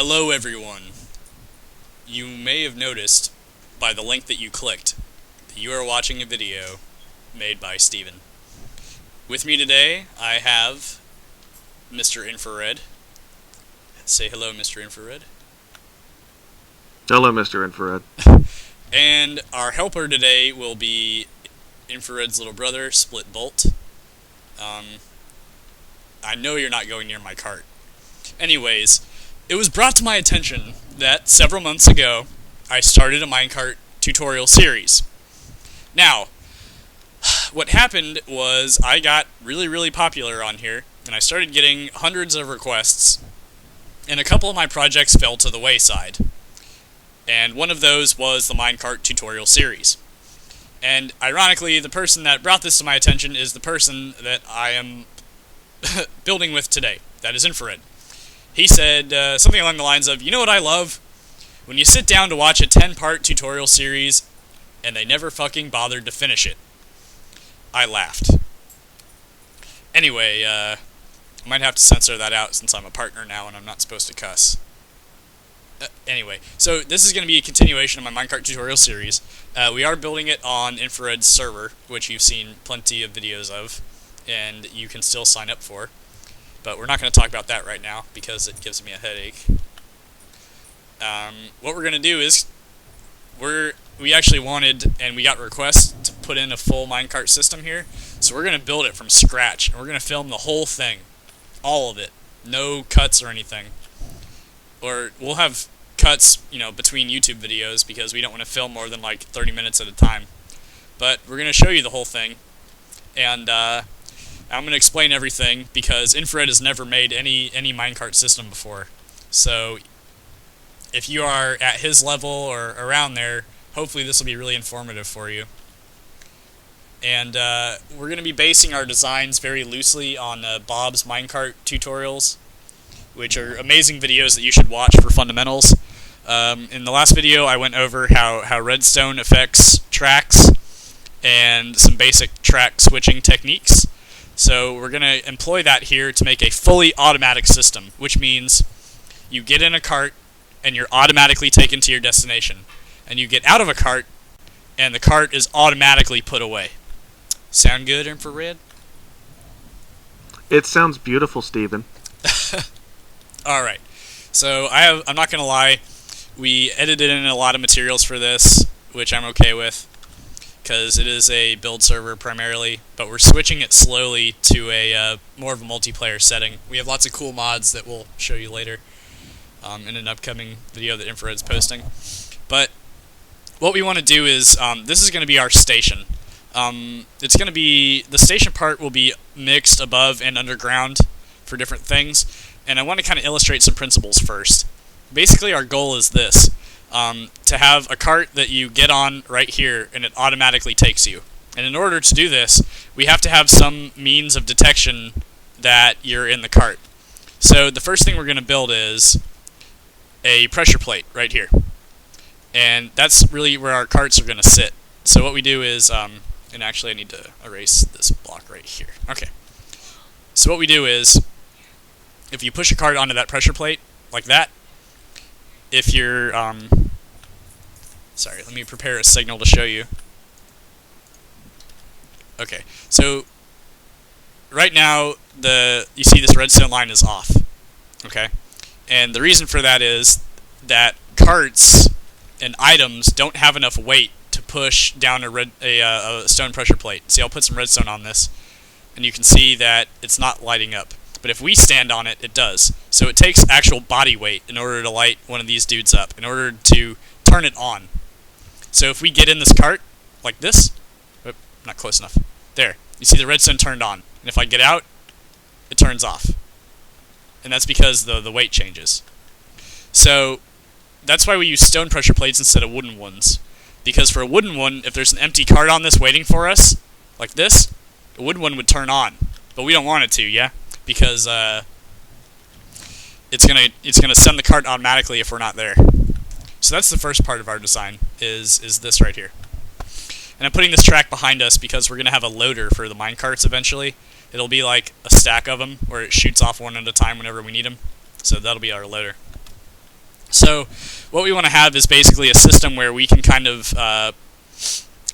Hello everyone. You may have noticed by the link that you clicked that you are watching a video made by Steven. With me today I have Mr. Infrared. Say hello, Mr. Infrared. Hello, Mr. Infrared. And our helper today will be Infrared's little brother, Split Bolt. I know you're not going near my cart. Anyways, it was brought to my attention that several months ago I started a minecart tutorial series. Now, what happened was I got really popular on here, and I started getting hundreds of requests, and a couple of my projects fell to the wayside. And one of those was the minecart tutorial series. And ironically, the person that brought this to my attention is the person that I am building with today. That is Infrared. He said something along the lines of, you know what I love? When you sit down to watch a 10-part tutorial series and they never fucking bothered to finish it. I laughed. Anyway, I might have to censor that out since I'm a partner now and I'm not supposed to cuss. Anyway, so this is going to be a continuation of my minecart tutorial series. We are building it on Infrared's server, which you've seen plenty of videos of, and you can still sign up for. But we're not going to talk about that right now because it gives me a headache. What we're going to do is we actually wanted and we got requests to put in a full minecart system here, so we're going to build it from scratch and we're going to film the whole thing, all of it, no cuts or anything. Or we'll have cuts, between YouTube videos because we don't want to film more than like 30 minutes at a time. But we're going to show you the whole thing, and I'm going to explain everything because Infrared has never made any minecart system before. So if you are at his level or around there, hopefully this will be really informative for you. And we're going to be basing our designs very loosely on Bob's minecart tutorials, which are amazing videos that you should watch for fundamentals. In the last video I went over how redstone affects tracks and some basic track switching techniques. So we're going to employ that here to make a fully automatic system, which means you get in a cart and you're automatically taken to your destination. And you get out of a cart and the cart is automatically put away. Sound good, Infrared? It sounds beautiful, Steven. Alright, so I'm not going to lie, we edited in a lot of materials for this, which I'm okay with, because it is a build server primarily, but we're switching it slowly to a more of a multiplayer setting. We have lots of cool mods that we'll show you later in an upcoming video that Infrared's posting. But what we want to do is, this is going to be our station. It's going to be, the station part will be mixed above and underground for different things. And I want to kind of illustrate some principles first. Basically, our goal is this, to have a cart that you get on right here, and it automatically takes you. And in order to do this, we have to have some means of detection that you're in the cart. So the first thing we're going to build is a pressure plate right here. And that's really where our carts are going to sit. So what we do is, and actually I need to erase this block right here. Okay. So what we do is, if you push a cart onto that pressure plate, like that, if you're, sorry, let me prepare a signal to show you. Okay, so, right now, you see this redstone line is off, okay? And the reason for that is that carts and items don't have enough weight to push down a stone pressure plate. See, I'll put some redstone on this, and you can see that it's not lighting up. But if we stand on it, it does. So it takes actual body weight in order to light one of these dudes up, in order to turn it on. So if we get in this cart, like this, not close enough, there, you see the redstone turned on. And if I get out, it turns off. And that's because the weight changes. So that's why we use stone pressure plates instead of wooden ones. Because for a wooden one, if there's an empty cart on this waiting for us, like this, a wooden one would turn on. But we don't want it to, yeah? Because it's gonna send the cart automatically if we're not there. So that's the first part of our design, is this right here. And I'm putting this track behind us because we're gonna have a loader for the minecarts eventually. It'll be like a stack of them where it shoots off one at a time whenever we need them. So that'll be our loader. So what we want to have is basically a system where we can kind of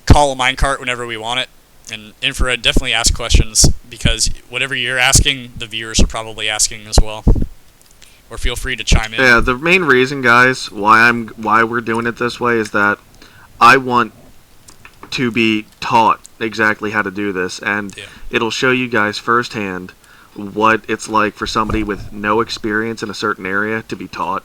call a minecart whenever we want it. And Infrared, definitely ask questions, because whatever you're asking, the viewers are probably asking as well. Or feel free to chime in. Yeah, the main reason, guys, why we're doing it this way is that I want to be taught exactly how to do this, and it'll show you guys firsthand what it's like for somebody with no experience in a certain area to be taught.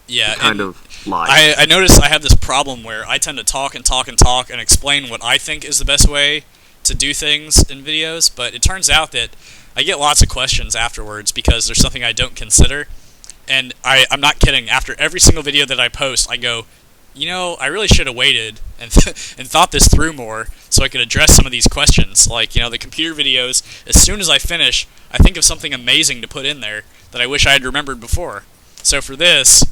Yeah, kind of live. I notice I have this problem where I tend to talk and talk and talk and explain what I think is the best way to do things in videos, but it turns out that I get lots of questions afterwards because there's something I don't consider. And I'm not kidding. After every single video that I post, I go, I really should have waited and and thought this through more so I could address some of these questions. Like, the computer videos, as soon as I finish, I think of something amazing to put in there that I wish I had remembered before. So for this,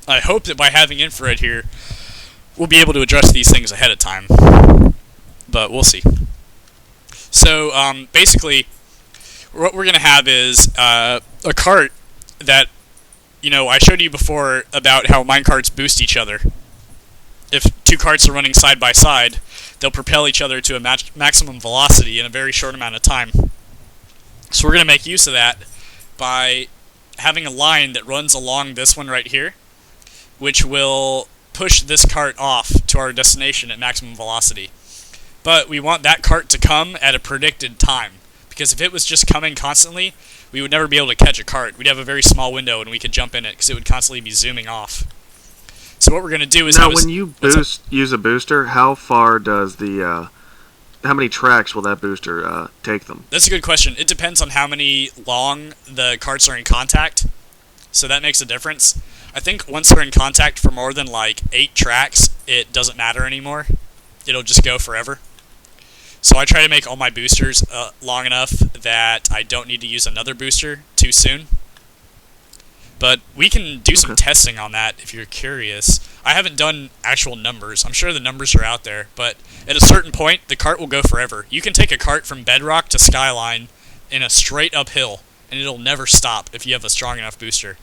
I hope that by having Infrared here, we'll be able to address these things ahead of time. But we'll see. So, basically, what we're going to have is a cart that, I showed you before about how minecarts boost each other. If two carts are running side by side, they'll propel each other to a maximum velocity in a very short amount of time. So we're going to make use of that by having a line that runs along this one right here, which will push this cart off to our destination at maximum velocity. But we want that cart to come at a predicted time, because if it was just coming constantly, we would never be able to catch a cart. We'd have a very small window and we could jump in it because it would constantly be zooming off. So what we're going to do is... Now, when you use a booster, how far does how many tracks will that booster take them? That's a good question. It depends on how many long the carts are in contact, so that makes a difference. I think once they're in contact for more than 8 tracks, it doesn't matter anymore. It'll just go forever. So I try to make all my boosters long enough that I don't need to use another booster too soon. But we can do some testing on that if you're curious. I haven't done actual numbers. I'm sure the numbers are out there, but at a certain point, the cart will go forever. You can take a cart from bedrock to skyline in a straight uphill, and it'll never stop if you have a strong enough booster.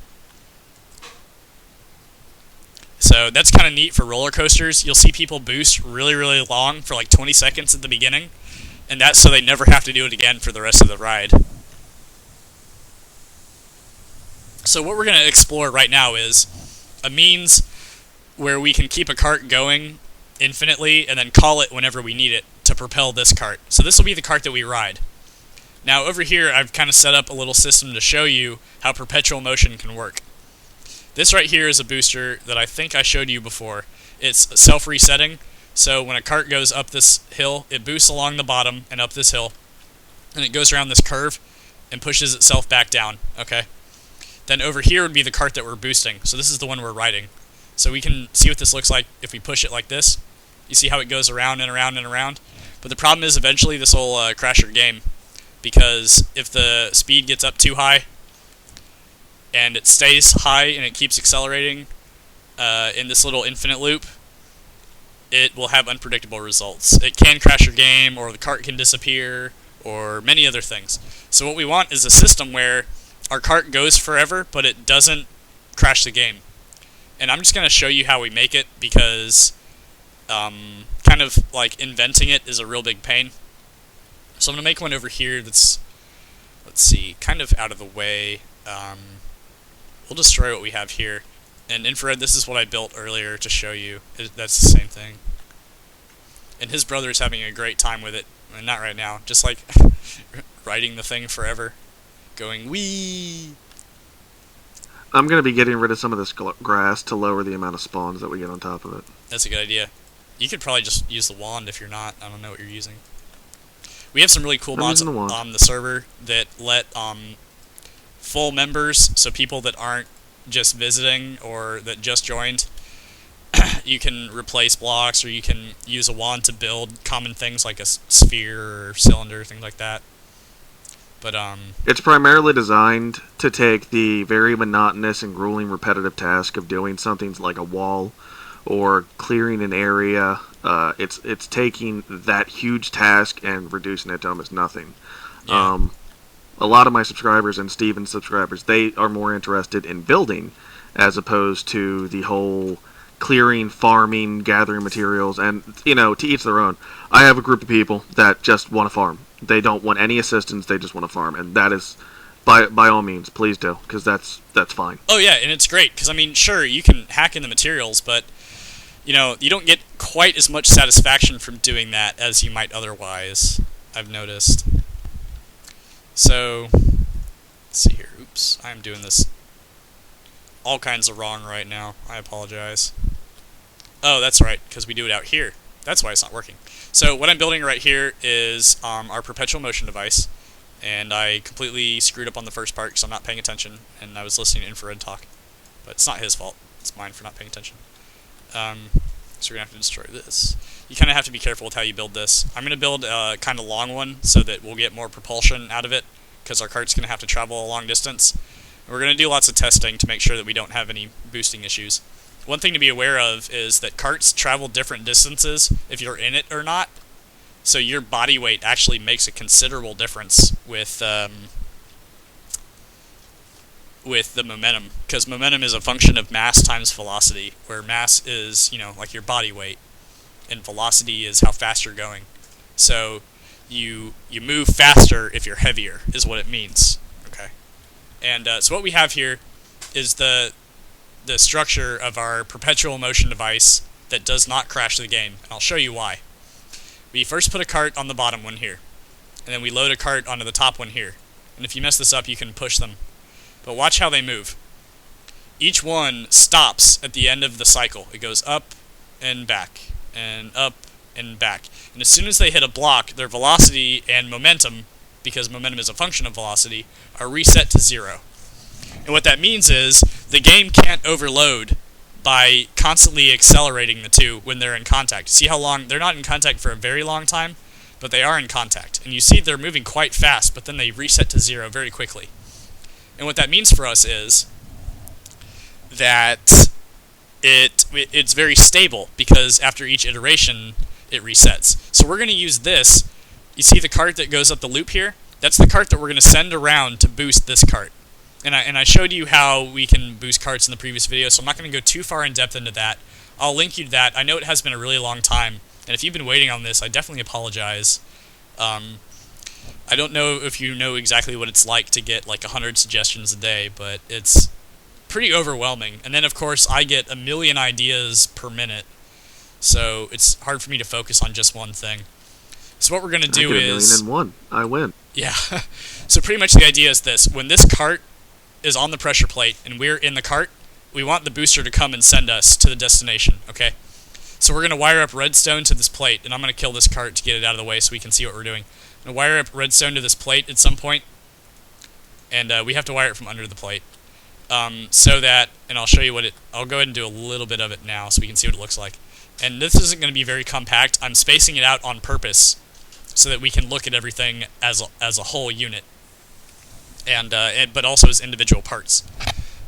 So that's kind of neat for roller coasters. You'll see people boost really, really long for 20 seconds at the beginning, and that's so they never have to do it again for the rest of the ride. So what we're going to explore right now is a means where we can keep a cart going infinitely and then call it whenever we need it to propel this cart. So this will be the cart that we ride. Now over here I've kind of set up a little system to show you how perpetual motion can work. This right here is a booster that I think I showed you before. It's self-resetting, so when a cart goes up this hill, it boosts along the bottom and up this hill, and it goes around this curve and pushes itself back down, okay? Then over here would be the cart that we're boosting, so this is the one we're riding. So we can see what this looks like if we push it like this. You see how it goes around and around and around? But the problem is eventually this will crash your game, because if the speed gets up too high, and it stays high and it keeps accelerating in this little infinite loop, it will have unpredictable results. It can crash your game, or the cart can disappear, or many other things. So what we want is a system where our cart goes forever, but it doesn't crash the game. And I'm just going to show you how we make it, because kind of inventing it is a real big pain. So I'm going to make one over here that's, let's see, kind of out of the way. We'll destroy what we have here. And Infrared, this is what I built earlier to show you. That's the same thing. And his brother is having a great time with it. I mean, not right now, just riding the thing forever. Going, wee! I'm going to be getting rid of some of this grass to lower the amount of spawns that we get on top of it. That's a good idea. You could probably just use the wand if you're not. I don't know what you're using. We have some really cool mods on the server that let full members, so people that aren't just visiting or that just joined, you can replace blocks, or you can use a wand to build common things like a sphere or cylinder, things like that. But it's primarily designed to take the very monotonous and grueling repetitive task of doing something like a wall or clearing an area. It's taking that huge task and reducing it to almost nothing. Yeah. A lot of my subscribers and Steven's subscribers, they are more interested in building as opposed to the whole clearing, farming, gathering materials, and, to each their own. I have a group of people that just want to farm. They don't want any assistance, they just want to farm, and that is, by all means, please do, because that's fine. Oh yeah, and it's great, because, I mean, sure, you can hack in the materials, but, you don't get quite as much satisfaction from doing that as you might otherwise, I've noticed. So, let's see here. Oops, I'm doing this all kinds of wrong right now. I apologize. Oh, that's right, because we do it out here. That's why it's not working. So what I'm building right here is our Perpetual motion device, and I completely screwed up on the first part because I'm not paying attention, and I was listening to infrared talk. But it's not his fault. It's mine for not paying attention. So we're going to have to destroy this. You kind of have to be careful with how you build this. I'm going to build a kind of long one so that we'll get more propulsion out of it, because our cart's going to have to travel a long distance. And we're going to do lots of testing to make sure that we don't have any boosting issues. One thing to be aware of is that carts travel different distances if you're in it or not. So your body weight actually makes a considerable difference with the momentum, because momentum is a function of mass times velocity, where mass is, like your body weight, and velocity is how fast you're going. So you move faster if you're heavier, is what it means. Okay, and so what we have here is the structure of our Perpetual motion device that does not crash the game, and I'll show you why. We first put a cart on the bottom one here, and then we load a cart onto the top one here. And if you mess this up, you can push them. But watch how they move. Each one stops at the end of the cycle. It goes up and back, and up and back. And as soon as they hit a block, their velocity and momentum, because momentum is a function of velocity, are reset to 0. And what that means is the game can't overload by constantly accelerating the two when they're in contact. See how long? They're not in contact for a very long time, but they are in contact. And you see they're moving quite fast, but then they reset to 0 very quickly. And what that means for us is that it's very stable, because after each iteration it resets. So we're going to use this. You see the cart that goes up the loop here? That's the cart that we're going to send around to boost this cart. And I showed you how we can boost carts in the previous video, so I'm not going to go too far in depth into that. I'll link you to that. I know it has been a really long time, and if you've been waiting on this, I definitely apologize. I don't know if you know exactly what it's like to get like 100 suggestions a day, but it's pretty overwhelming. And then, of course, I get a million ideas per minute, so it's hard for me to focus on just one thing. So what we're going to do is... 1,000,001. I win. Yeah. So pretty much the idea is this. When this cart is on the pressure plate and we're in the cart, we want the booster to come and send us to the destination, okay? So we're going to wire up redstone to this plate, and I'm going to kill this cart to get it out of the way so we can see what we're doing. I'm going to wire up redstone to this plate at some point, and we have to wire it from under the plate. So that, and I'll show you I'll go ahead and do a little bit of it now so we can see what it looks like. And this isn't going to be very compact. I'm spacing it out on purpose so that we can look at everything as a whole unit. But also as individual parts.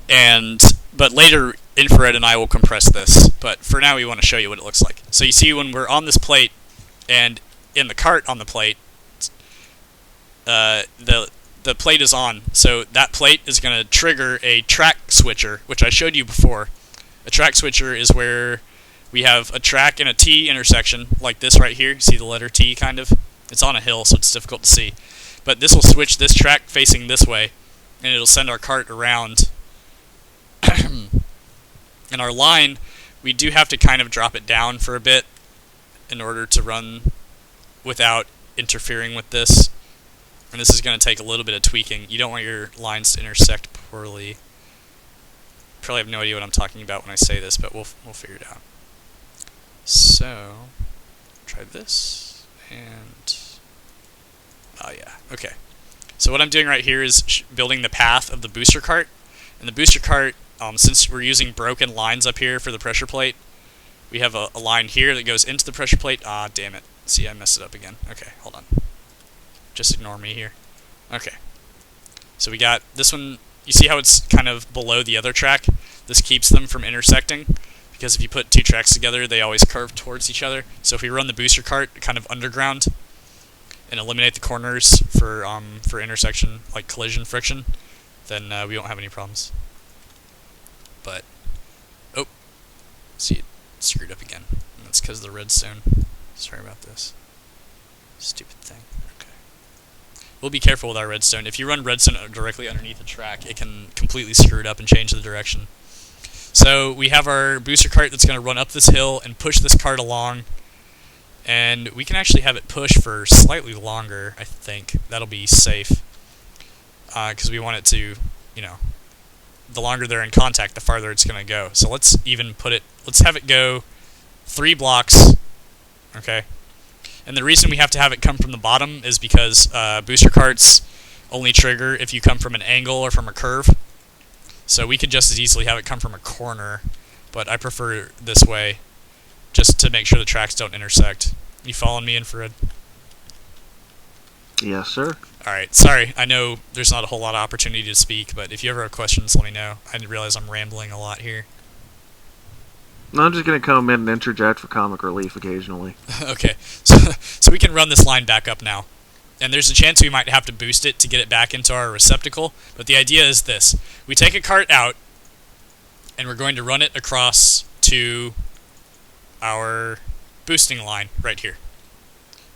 But later, Infrared and I will compress this. But for now, we want to show you what it looks like. So you see when we're on this plate, and in the cart on the plate, the plate is on. So that plate is going to trigger a track switcher, which I showed you before. A track switcher is where we have a track and a T intersection, like this right here. You see the letter T, kind of? It's on a hill, so it's difficult to see. But this will switch this track facing this way, and it'll send our cart around. And our line, we do have to kind of drop it down for a bit in order to run without interfering with this. And this is going to take a little bit of tweaking. You don't want your lines to intersect poorly. Probably have no idea what I'm talking about when I say this, but we'll figure it out. So, try this, and... oh yeah, okay. So what I'm doing right here is building the path of the booster cart. And the booster cart, since we're using broken lines up here for the pressure plate, we have a line here that goes into the pressure plate. Ah, damn it. See, I messed it up again. Okay, hold on. Just ignore me here. Okay. So we got this one. You see how it's kind of below the other track? This keeps them from intersecting, because if you put two tracks together, they always curve towards each other. So if we run the booster cart kind of underground and eliminate the corners for intersection, like collision friction, then we won't have any problems. but oh, see it screwed up again. And that's because of the redstone. Sorry about this. Stupid thing. Okay. We'll be careful with our redstone. If you run redstone directly underneath the track, it can completely screw it up and change the direction. So we have our booster cart that's going to run up this hill and push this cart along. And we can actually have it push for slightly longer, I think. That'll be safe. Because we want it to, you know, the longer they're in contact, the farther it's going to go. So let's have it go 3 blocks. Okay. And the reason we have to have it come from the bottom is because booster carts only trigger if you come from an angle or from a curve. So we could just as easily have it come from a corner, but I prefer this way, just to make sure the tracks don't intersect. You following me, Infrared? Yes, sir. Alright, sorry, I know there's not a whole lot of opportunity to speak, but if you ever have questions, let me know. I didn't realize I'm rambling a lot here. No, I'm just going to come in and interject for comic relief occasionally. Okay, so we can run this line back up now. And there's a chance we might have to boost it to get it back into our receptacle, but the idea is this. We take a cart out, and we're going to run it across to our boosting line right here.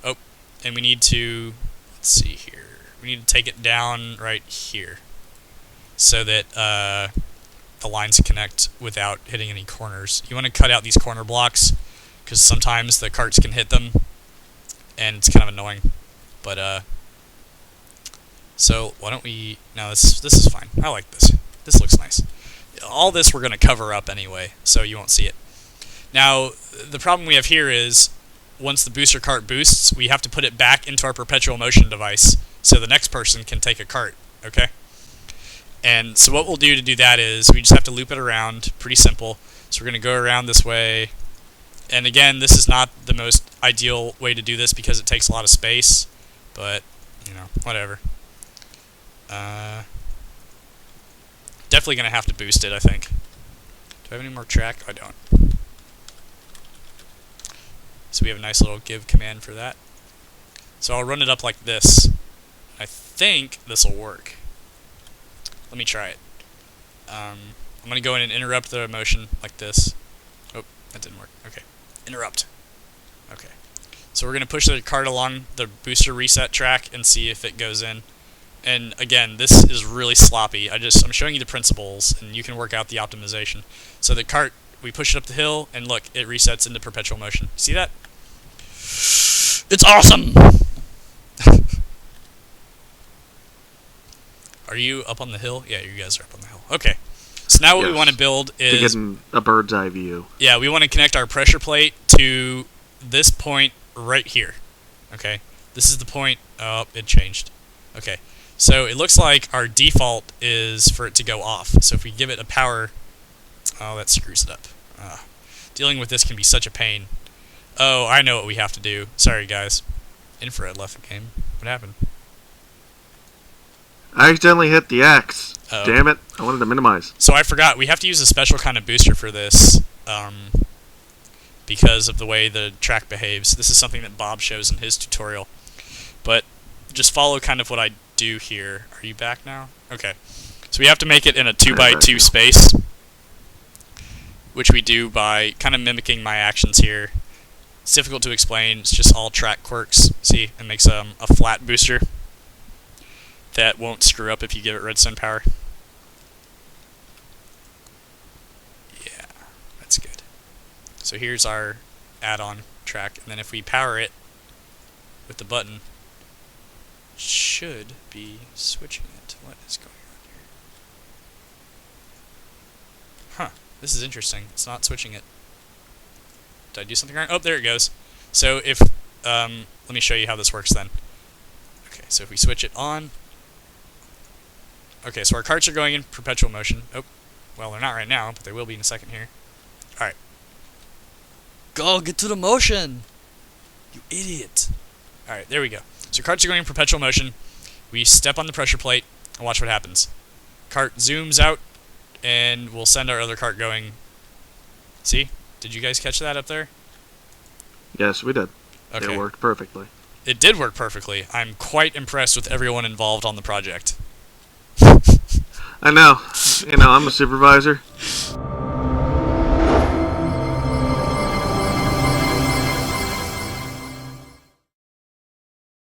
Oh, and we need to, let's see here. We need to take it down right here so that the lines connect without hitting any corners. You want to cut out these corner blocks because sometimes the carts can hit them and it's kind of annoying. But so why don't we? No, this is fine. I like this. This looks nice. All this we're going to cover up anyway, so you won't see it. Now the problem we have here is once the booster cart boosts, we have to put it back into our perpetual motion device so the next person can take a cart. Okay. And so what we'll do to do that is we just have to loop it around. Pretty simple. So we're going to go around this way. And again, this is not the most ideal way to do this because it takes a lot of space. But, you know, whatever. Definitely going to have to boost it, I think. Do I have any more track? I don't. So we have a nice little give command for that. So I'll run it up like this. I think this will work. Let me try it. I'm going to go in and interrupt the motion like this. Oh, that didn't work. Okay. Interrupt. Okay. So we're going to push the cart along the booster reset track and see if it goes in. And again, this is really sloppy. I'm showing you the principles, and you can work out the optimization. So the cart, we push it up the hill, and look, it resets into perpetual motion. See that? It's awesome! Are you up on the hill? Yeah, you guys are up on the hill. Okay. So now what we want to build is... to get a bird's eye view. Yeah, we want to connect our pressure plate to this point right here. Okay. This is the point... Oh, it changed. Okay. So it looks like our default is for it to go off. So if we give it a power... Oh, that screws it up. Dealing with this can be such a pain. Oh, I know what we have to do. Sorry, guys. Infrared left the game. What happened? I accidentally hit the X. Oh. Damn it. I wanted to minimize. So I forgot. We have to use a special kind of booster for this because of the way the track behaves. This is something that Bob shows in his tutorial. But just follow kind of what I do here. Are you back now? Okay. So we have to make it in a 2x2 space, which we do by kind of mimicking my actions here. It's difficult to explain. It's just all track quirks. See, it makes a flat booster that won't screw up if you give it redstone power. Yeah, that's good. So here's our add-on track, and then if we power it with the button, it should be switching it. What is going on here? Huh, this is interesting. It's not switching it. Did I do something wrong? Oh, there it goes. So if, let me show you how this works then. Okay, so if we switch it on, okay, so our carts are going in perpetual motion. Oh, well, they're not right now, but they will be in a second here. Alright. Go, get to the motion! You idiot! Alright, there we go. So carts are going in perpetual motion. We step on the pressure plate, and watch what happens. Cart zooms out, and we'll send our other cart going. See? Did you guys catch that up there? Yes, we did. Okay. It worked perfectly. It did work perfectly. I'm quite impressed with everyone involved on the project. I know. You know, I'm a supervisor.